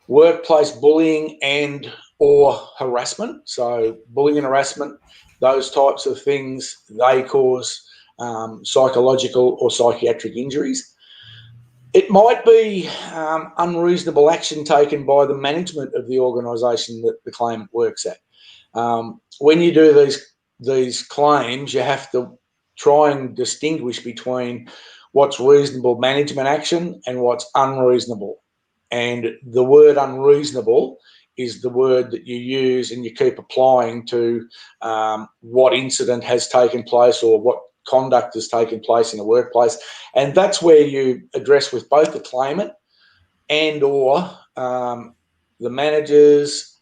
workplace bullying and or harassment. So bullying and harassment, those types of things, they cause psychological or psychiatric injuries. It might be unreasonable action taken by the management of the organisation that the claimant works at. When you do these claims, you have to try and distinguish between what's reasonable management action and what's unreasonable. And the word unreasonable is the word that you use and you keep applying to what incident has taken place or what conduct has taken place in a workplace. And that's where you address with both the claimant and or the managers,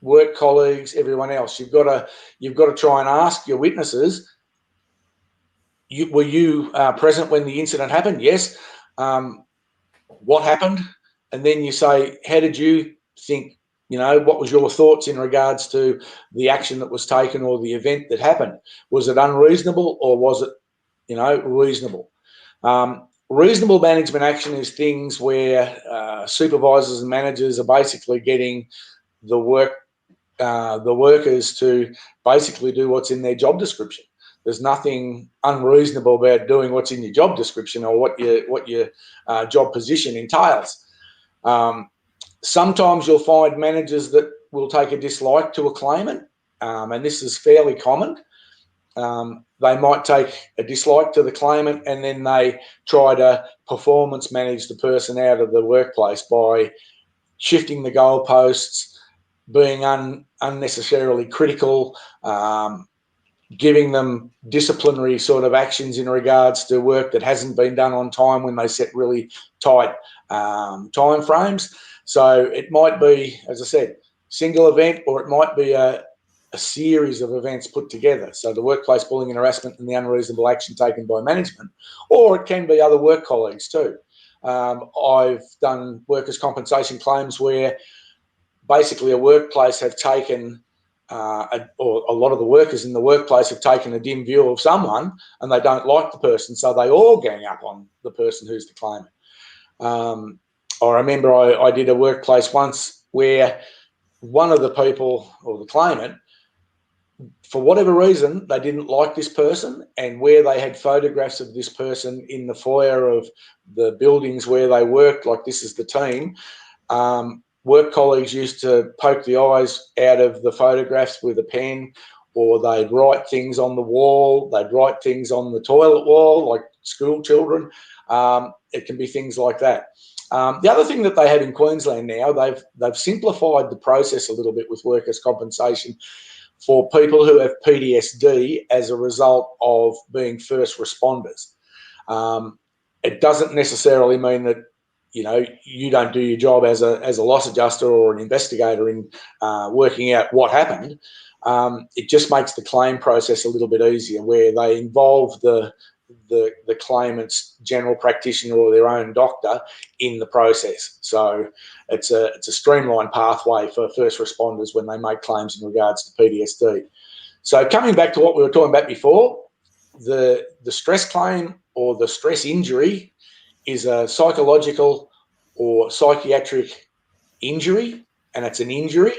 work colleagues, everyone else. You've got to try and ask your witnesses, were you present when the incident happened? Yes. What happened? And then you say, how did you think, what was your thoughts in regards to the action that was taken or the event that happened? Was it unreasonable or was it, reasonable? Reasonable management action is things where supervisors and managers are basically getting the workers to basically do what's in their job description. There's nothing unreasonable about doing what's in your job description or what your job position entails. Sometimes you'll find managers that will take a dislike to a claimant, and this is fairly common. They might take a dislike to the claimant and then they try to performance manage the person out of the workplace by shifting the goalposts, being unnecessarily critical, giving them disciplinary sort of actions in regards to work that hasn't been done on time when they set really tight time frames. So it might be, as I said, single event, or it might be a series of events put together. So the workplace bullying and harassment and the unreasonable action taken by management, or it can be other work colleagues too. I've done workers' compensation claims where basically a workplace have taken, or a lot of the workers in the workplace have taken a dim view of someone and they don't like the person, so they all gang up on the person who's the claimant. I remember I did a workplace once where one of the people, or the claimant, for whatever reason, they didn't like this person, and where they had photographs of this person in the foyer of the buildings where they worked, like this is the team, work colleagues used to poke the eyes out of the photographs with a pen, or they'd write things on the wall, they'd write things on the toilet wall, like school children. It can be things like that. The other thing that they have in Queensland now, they've simplified the process a little bit with workers' compensation for people who have PTSD as a result of being first responders. It doesn't necessarily mean that you don't do your job as a loss adjuster or an investigator in working out what happened. It just makes the claim process a little bit easier, where they involve the claimant's general practitioner or their own doctor in the process. So it's a streamlined pathway for first responders when they make claims in regards to PTSD. So coming back to what we were talking about before, the stress claim or the stress injury is a psychological or psychiatric injury, and it's an injury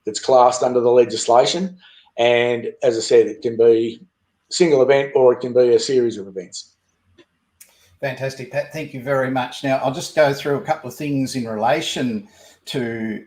that's classed under the legislation. And as I said, it can be a single event or it can be a series of events. Fantastic, Pat. Thank you very much. Now, I'll just go through a couple of things in relation to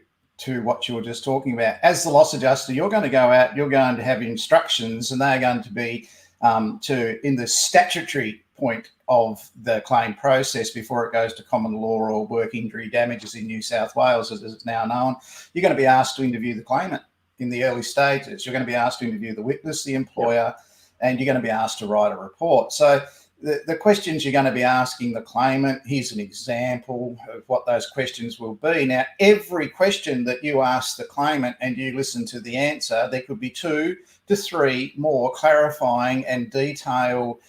what you were just talking about. As the loss adjuster, you're going to go out, you're going to have instructions, and they're going to be in the statutory point of the claim process before it goes to common law or work injury damages in New South Wales, as it's now known. You're going to be asked to interview the claimant in the early stages. You're going to be asked to interview the witness, the employer, and you're going to be asked to write a report. So the questions you're going to be asking the claimant, here's an example of what those questions will be. Now, every question that you ask the claimant and you listen to the answer, there could be 2 to 3 more clarifying and detailed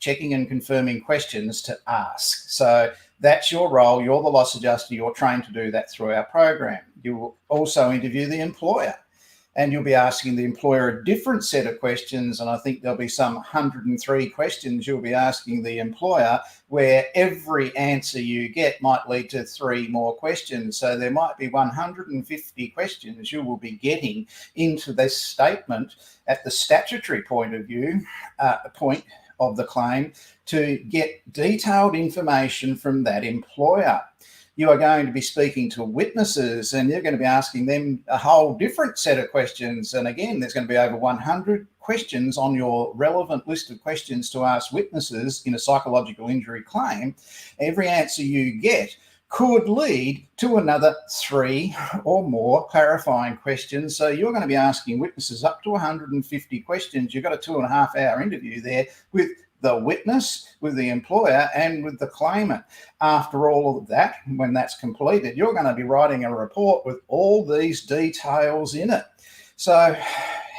checking and confirming questions to ask. So that's your role. You're the loss adjuster. You're trained to do that through our program. You will also interview the employer. and you'll be asking the employer a different set of questions. And I think there'll be some 103 questions you'll be asking the employer, where every answer you get might lead to 3 more questions. So there might be 150 questions you will be getting into this statement at the statutory point of view, point of the claim, to get detailed information from that employer. You are going to be speaking to witnesses, and you're going to be asking them a whole different set of questions. And again, there's going to be over 100 questions on your relevant list of questions to ask witnesses in a psychological injury claim. Every answer you get could lead to another 3 or more clarifying questions. So you're going to be asking witnesses up to 150 questions. You've got a 2.5-hour interview there with the witness, with the employer, and with the claimant. After all of that, when that's completed, you're going to be writing a report with all these details in it. So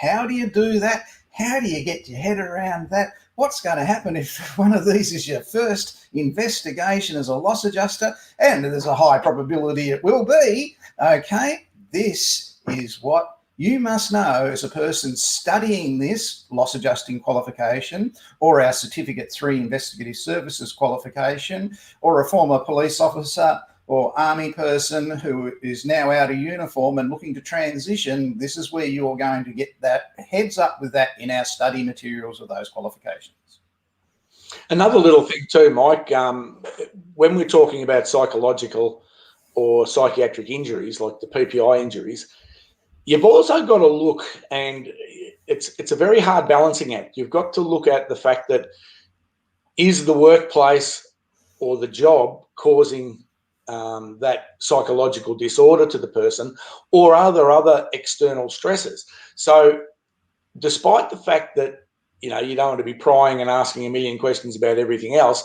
how do you do that? How do you get your head around that? What's going to happen if one of these is your first investigation as a loss adjuster? And there's a high probability it will be. Okay, this is what you must know as a person studying this loss adjusting qualification, or our Certificate 3 Investigative Services qualification, or a former police officer or army person who is now out of uniform and looking to transition. This is where you're going to get that heads up with that in our study materials of those qualifications. Another little thing too, Mike, when we're talking about psychological or psychiatric injuries, like the PPI injuries, you've also got to look, and it's a very hard balancing act. You've got to look at the fact that, is the workplace or the job causing that psychological disorder to the person, or are there other external stresses? So despite the fact that, you know, you don't want to be prying and asking a million questions about everything else,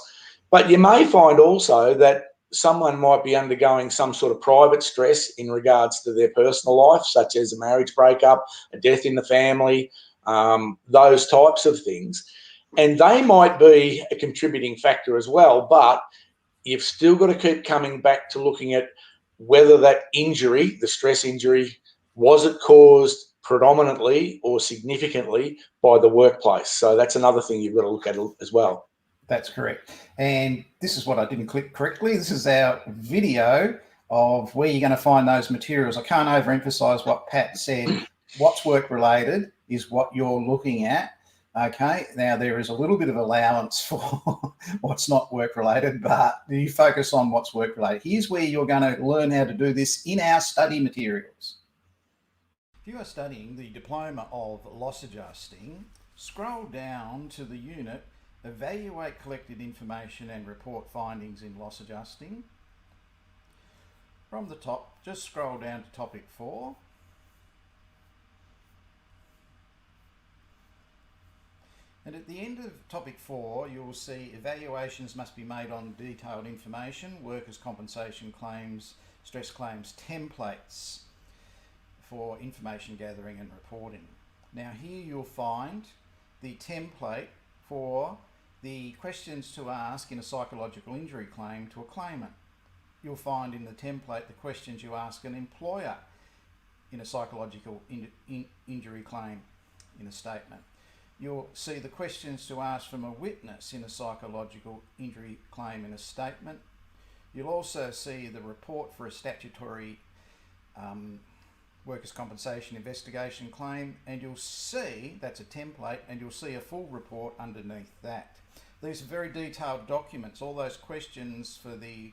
but you may find also that someone might be undergoing some sort of private stress in regards to their personal life, such as a marriage breakup, a death in the family, those types of things. And they might be a contributing factor as well, but you've still got to keep coming back to looking at whether that injury, the stress injury, was it caused predominantly or significantly by the workplace? So that's another thing you've got to look at as well. That's correct. And this is what I didn't click correctly. This is our video of where you're going to find those materials. I can't overemphasize what Pat said. What's work related is what you're looking at. Okay, now there is a little bit of allowance for what's not work related, but you focus on what's work related. Here's where you're going to learn how to do this in our study materials. If you are studying the Diploma of Loss Adjusting, scroll down to the unit Evaluate Collected Information and Report Findings in Loss Adjusting. From the top, just scroll down to topic 4. And at the end of topic 4, you will see evaluations must be made on detailed information, workers' compensation claims, stress claims templates for information gathering and reporting. Now here you'll find the template for the questions to ask in a psychological injury claim to a claimant. You'll find in the template the questions you ask an employer in a psychological injury claim in a statement. You'll see the questions to ask from a witness in a psychological injury claim in a statement. You'll also see the report for a statutory workers' compensation investigation claim, and you'll see, that's a template, and you'll see a full report underneath that. These are very detailed documents. All those questions for the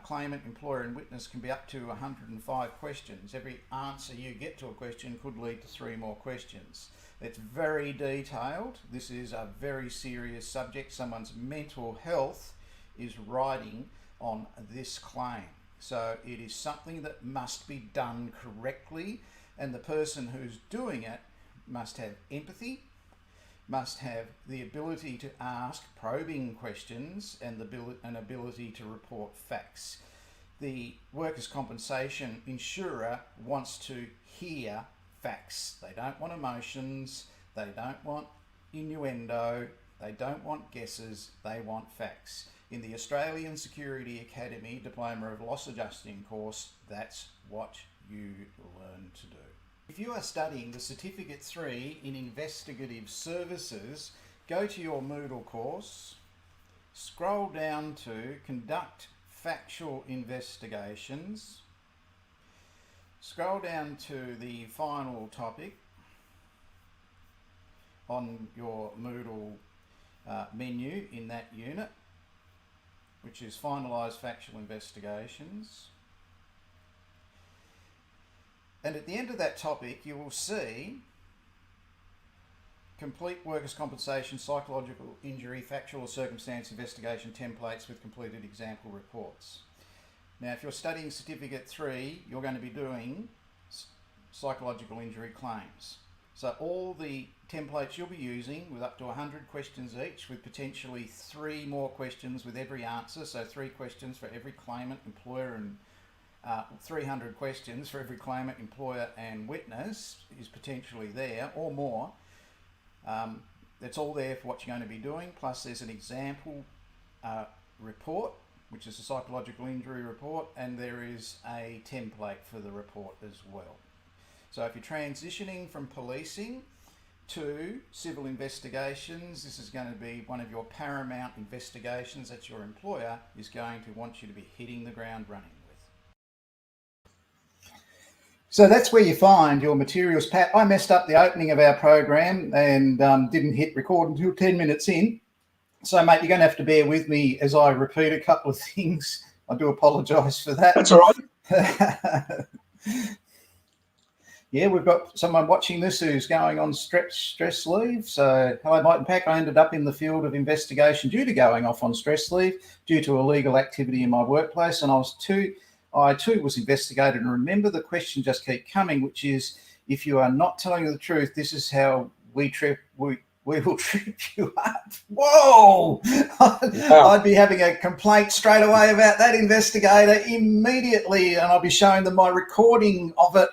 claimant, employer and witness can be up to 105 questions. Every answer you get to a question could lead to 3 more questions. It's very detailed. This is a very serious subject. Someone's mental health is riding on this claim. So it is something that must be done correctly, and the person who's doing it must have empathy, must have the ability to ask probing questions, and an ability to report facts. The workers' compensation insurer wants to hear facts. They don't want emotions, they don't want innuendo, they don't want guesses, they want facts. In the Australian Security Academy Diploma of Loss Adjusting course, that's what you learn to do. If you are studying the Certificate 3 in Investigative Services, go to your Moodle course, scroll down to Conduct Factual Investigations, scroll down to the final topic on your Moodle menu in that unit, which is Finalise Factual Investigations. And at the end of that topic, you will see complete workers' compensation, psychological injury, factual or circumstance investigation templates with completed example reports. Now, if you're studying Certificate 3, you're going to be doing psychological injury claims. So all the templates you'll be using with up to 100 questions each, with potentially 3 more questions with every answer. So 3 questions for every claimant, employer, and 300 questions for every claimant, employer and witness is potentially there, or more. It's all there for what you're going to be doing. Plus there's an example report, which is a psychological injury report, and there is a template for the report as well. So if you're transitioning from policing to civil investigations, this is going to be one of your paramount investigations that your employer is going to want you to be hitting the ground running. So that's where you find your materials. Pat, I messed up the opening of our program and didn't hit record until 10 minutes in. So, mate, you're going to have to bear with me as I repeat a couple of things. I do apologise for that. That's all right. Yeah, we've got someone watching this who's going on stress leave. So, hello, Mike and Pack. I ended up in the field of investigation due to going off on stress leave due to illegal activity in my workplace, and I too was investigated, and remember the question just keep coming, which is, if you are not telling the truth, this is how we will trip you up. Whoa! Wow. I'd be having a complaint straight away about that investigator immediately, and I'd be showing them my recording of it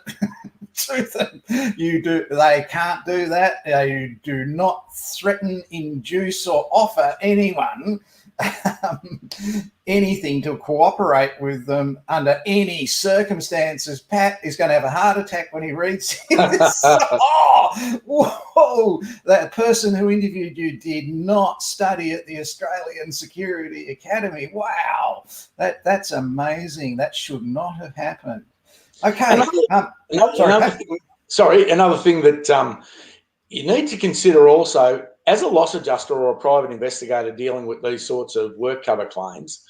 to them. They can't do that. You do not threaten, induce, or offer anyone anything to cooperate with them under any circumstances. Pat is going to have a heart attack when he reads this. Oh, whoa! That person who interviewed you did not study at the Australian Security Academy. Wow, that's amazing. That should not have happened. Okay. Another thing that you need to consider also, as a loss adjuster or a private investigator dealing with these sorts of work cover claims,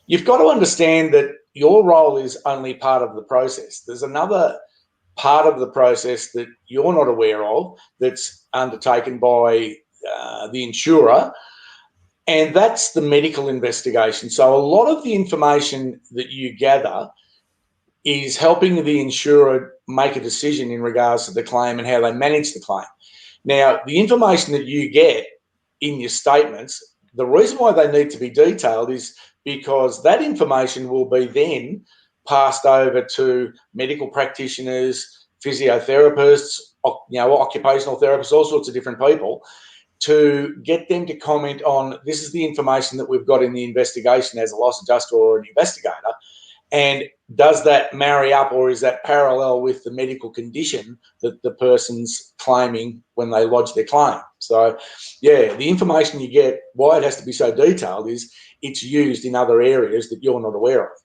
you've got to understand that your role is only part of the process. There's another part of the process that you're not aware of that's undertaken by the insurer, and that's the medical investigation. So a lot of the information that you gather is helping the insurer make a decision in regards to the claim and how they manage the claim. Now, the information that you get in your statements, the reason why they need to be detailed is because that information will be then passed over to medical practitioners, physiotherapists, occupational therapists, all sorts of different people, to get them to comment on, this is the information that we've got in the investigation as a loss adjuster or an investigator, and does that marry up, or is that parallel with the medical condition that the person's claiming when they lodge their claim? So, yeah, the information you get, why it has to be so detailed is it's used in other areas that you're not aware of.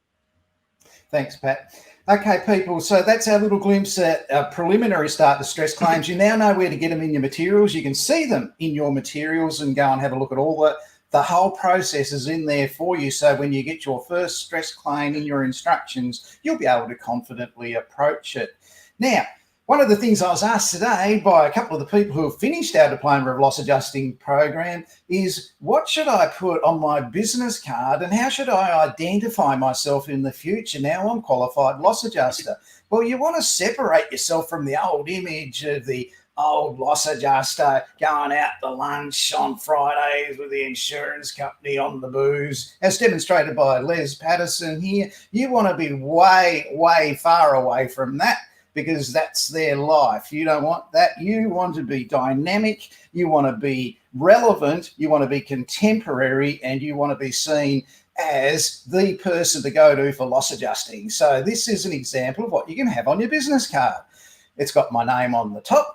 Thanks, Pat. Okay, people, so that's our little glimpse at a preliminary start to stress claims. You now know where to get them in your materials. You can see them in your materials and go and have a look at all the whole process is in there for you. So when you get your first stress claim in your instructions, you'll be able to confidently approach it. Now, one of the things I was asked today by a couple of the people who have finished our Diploma of Loss Adjusting program is, what should I put on my business card and how should I identify myself in the future? Now I'm qualified loss adjuster. Well, you want to separate yourself from the old image of the old loss adjuster going out to lunch on Fridays with the insurance company on the booze, as demonstrated by Les Patterson here. You want to be way, way far away from that, because that's their life. You don't want that. You want to be dynamic. You want to be relevant. You want to be contemporary, and you want to be seen as the person to go to for loss adjusting. So this is an example of what you can have on your business card. It's got my name on the top.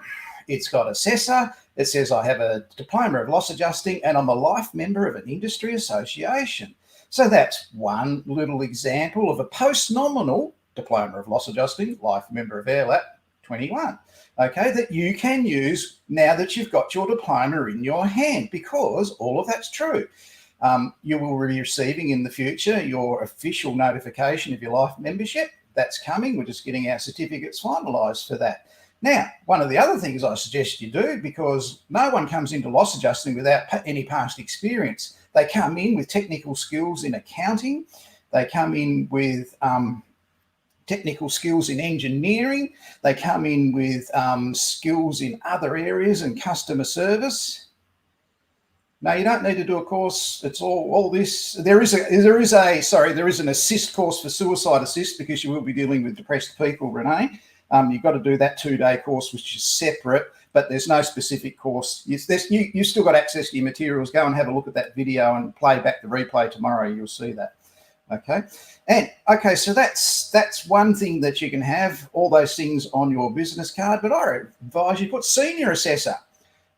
It's got assessor. It says I have a diploma of loss adjusting and I'm a life member of an industry association. So that's one little example of a post-nominal diploma of loss adjusting, life member of AIRLAP 21, okay, that you can use now that you've got your diploma in your hand, because all of that's true. You will be receiving in the future your official notification of your life membership. That's coming. We're just getting our certificates finalised for that. Now, one of the other things I suggest you do, because no one comes into loss adjusting without any past experience. They come in with technical skills in accounting. They come in with technical skills in engineering. They come in with skills in other areas and customer service. No, you don't need to do a course. It's all this. There is an assist course for suicide assist, because you will be dealing with depressed people, Renee. You've got to do that 2-day course, which is separate, but there's no specific course. You still got access to your materials. Go and have a look at that video and play back the replay tomorrow. You'll see that. Okay. And okay, so that's one thing that you can have, all those things on your business card. But I advise you put senior assessor,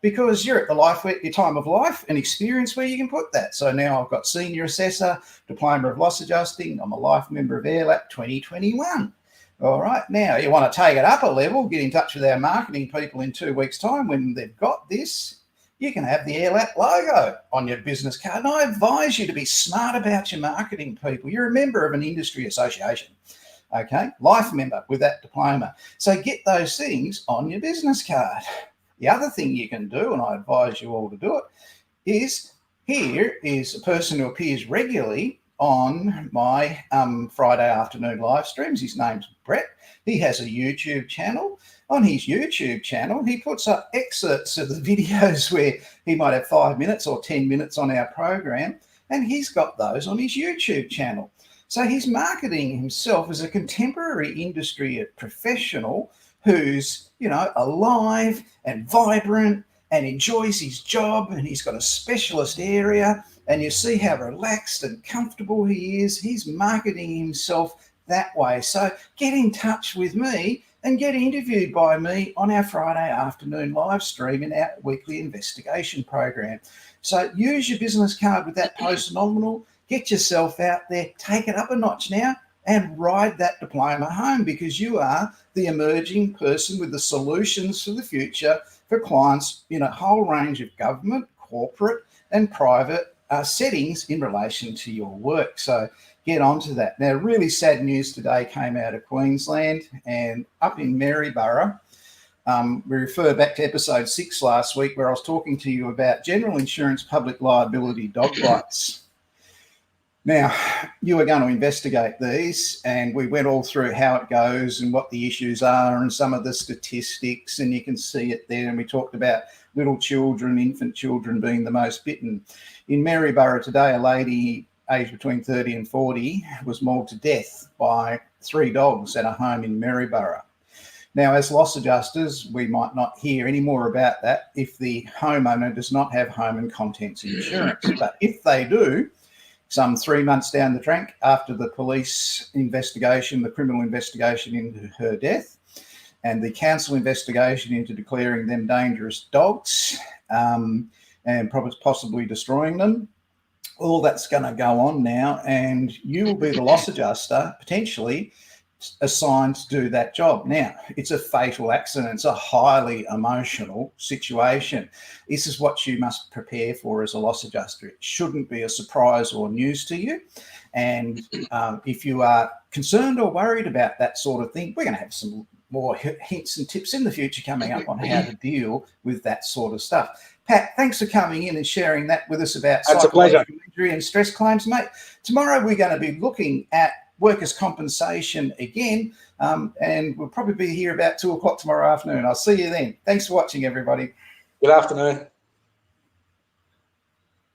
because you're at your time of life and experience where you can put that. So now I've got senior assessor, diploma of loss adjusting. I'm a life member of AIRLAP 2021. All right. Now you want to take it up a level, get in touch with our marketing people in 2 weeks' time. When they've got this, you can have the AIRLAP logo on your business card. And I advise you to be smart about your marketing people. You're a member of an industry association, okay? Life member with that diploma. So get those things on your business card. The other thing you can do, and I advise you all to do it, is here is a person who appears regularly on my Friday afternoon live streams. His name's Brett. He has a YouTube channel. On his YouTube channel, he puts up excerpts of the videos where he might have 5 minutes or 10 minutes on our program, and he's got those on his YouTube channel. So he's marketing himself as a contemporary industry professional who's, alive and vibrant and enjoys his job, and he's got a specialist area, and you see how relaxed and comfortable he is. He's marketing himself that way. So get in touch with me and get interviewed by me on our Friday afternoon live stream in our weekly investigation program. So use your business card with that post-nominal, get yourself out there, take it up a notch now, and ride that diploma home, because you are the emerging person with the solutions for the future for clients in a whole range of government, corporate and private settings in relation to your work. So get onto that. Now, really sad news today came out of Queensland, and up in Maryborough. We refer back to episode 6 last week, where I was talking to you about general insurance public liability dog bites. Now, you were going to investigate these, and we went all through how it goes and what the issues are and some of the statistics, and you can see it there. And we talked about little children, infant children being the most bitten. In Maryborough today, a lady aged between 30 and 40 was mauled to death by 3 dogs at a home in Maryborough. Now, as loss adjusters, we might not hear any more about that if the homeowner does not have home and contents insurance. But if they do, some 3 months down the track after the police investigation, the criminal investigation into her death, and the council investigation into declaring them dangerous dogs and possibly destroying them, all that's going to go on now, and you will be the loss adjuster potentially assigned to do that job. Now, it's a fatal accident. It's a highly emotional situation. This is what you must prepare for as a loss adjuster. It shouldn't be a surprise or news to you. And if you are concerned or worried about that sort of thing, we're going to have some more hints and tips in the future coming up on how to deal with that sort of stuff. Pat, thanks for coming in and sharing that with us about psychological injury and stress claims, mate. Tomorrow we're going to be looking at workers' compensation again, and we'll probably be here about 2 o'clock tomorrow afternoon. I'll see you then. Thanks for watching, everybody. Good afternoon.